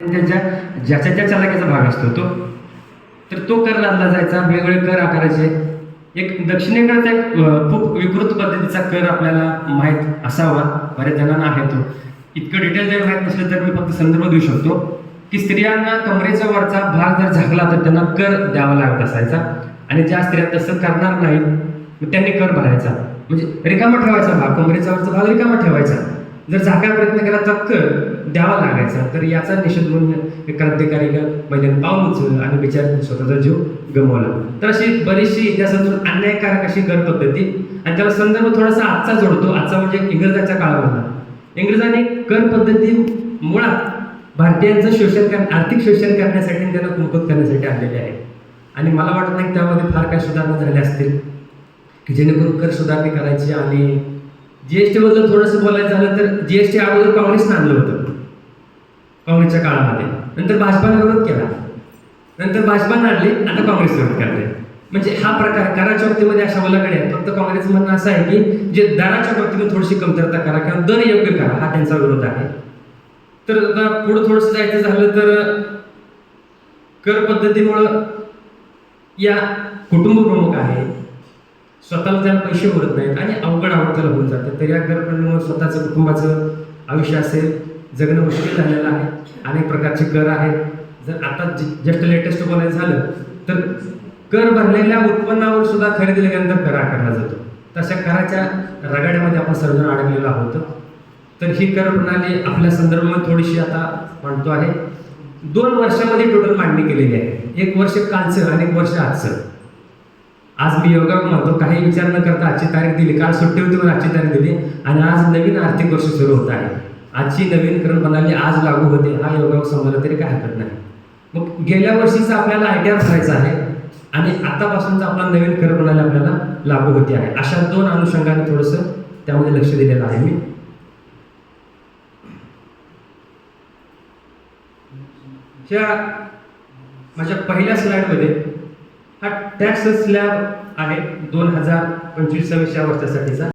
त्याच्या ज्याच्या ज्या चालकाचा भाग असतो तर तो कर लादला जायचा, वेगवेगळे कर आकाराचे. एक दक्षिणेकडचा एक खूप विकृत पद्धतीचा कर आपल्याला माहीत असावा, बऱ्याच जणांना आहे तो. इतकं डिटेल जर माहीत नसलं तर मी फक्त संदर्भ देऊ शकतो की स्त्रियांना कमरेचा वरचा भाग जर झाकला तर त्यांना कर द्यावा लागत असायचा, आणि ज्या स्त्रिया तसं करणार नाहीत मग त्यांनी कर भरायचा. म्हणजे रिकामा ठेवायचा भाग, कमरेचा वरचा भाग रिकामा ठेवायचा. जर झाकायचा प्रयत्न केला तर कर द्यावा लागायचा. तर याचा निषेध म्हणून क्रांतिकारी महिलांनी पाऊल उचललं आणि बिचार स्वतःचा जीव गमावला. तर अशी बरीचशी इतिहासातून अन्यायकारक अशी कर पद्धती, आणि त्याला संदर्भ थोडासा आजचा जोडतो. आजचा म्हणजे इंग्रजांच्या काळामधला. इंग्रजांनी कर पद्धती मुळात भारतीयांचं आर्थिक शोषण करण्यासाठी आणि त्यांना कुंपत करण्यासाठी आणलेले आहे. आणि मला वाटत नाही त्यामध्ये फार काही सुधारणा झाल्या असतील की जेणेकरून कर सुधारणी करायची. आणि जीएसटी बद्दल थोडंसं बोलायचं झालं तर जीएसटी अगोदर काँग्रेसनं आणलं होतं, काँग्रेसच्या काळामध्ये. नंतर भाजपाने विरोध केला, नंतर भाजपाने आणले, आता काँग्रेस विरोध करते. म्हणजे हा प्रकार कराच्या बाबतीमध्ये अशा उलगडे आहे. फक्त काँग्रेसचं म्हणणं असं आहे की जे दराच्या बाबतीमध्ये थोडीशी कमतरता करा किंवा दर योग्य करा, हा त्यांचा विरोध आहे. तर आता पुढे थोडंसं जायचं झालं तर कर पद्धतीमुळं या कुटुंब प्रमुख आहे, स्वतःला त्याला पैसे उरत नाहीत आणि अवघड त्याला होऊन जाते. तर या कर पद्धतीमुळे स्वतःचं कुटुंबाचं आयुष्य असेल जगणं मुश्किल झालेलं आहे. अनेक प्रकारचे कर आहेत. जर आता जस्ट लेटेस्ट बोलायचं झालं तर कर भरलेल्या उत्पन्नावर सुद्धा खरेदी केल्यानंतर कर आकारला जातो. तशा कराच्या रगाड्यामध्ये आपण सर्वजण अडकलेलो आहोत. तर ही कर प्रणाली आपल्या संदर्भात थोडीशी आता म्हणतो आहे. 2 वर्षामध्ये टोटल मांडणी केलेली आहे. 1 वर्ष कालचं आणि 1 वर्ष आजचं. आज मी योगा म्हणतो, काही विचार न करता आजची तारीख दिली, काल सुट्टी होती म्हणून आजची तारीख दिली, आणि आज नवीन आर्थिक वर्ष सुरू होत आहे. आजची नवीन कर प्रणाली आज लागू होते, हा योगा समजला तरी काय हरकत नाही. मग गेल्या वर्षीचा आपल्याला आयडिया करायचा आहे आणि आतापासूनचा आपला नवीन कर प्रणाली आपल्याला लागू होते आहे. अशा 2 अनुषंगाने थोडंसं त्यामध्ये लक्ष दिलेलं आहे मी. ह्या माझ्या पहिल्या स्लाइडमध्ये हा टॅक्स स्लॅब आहे 2025 वर्षासाठीचा.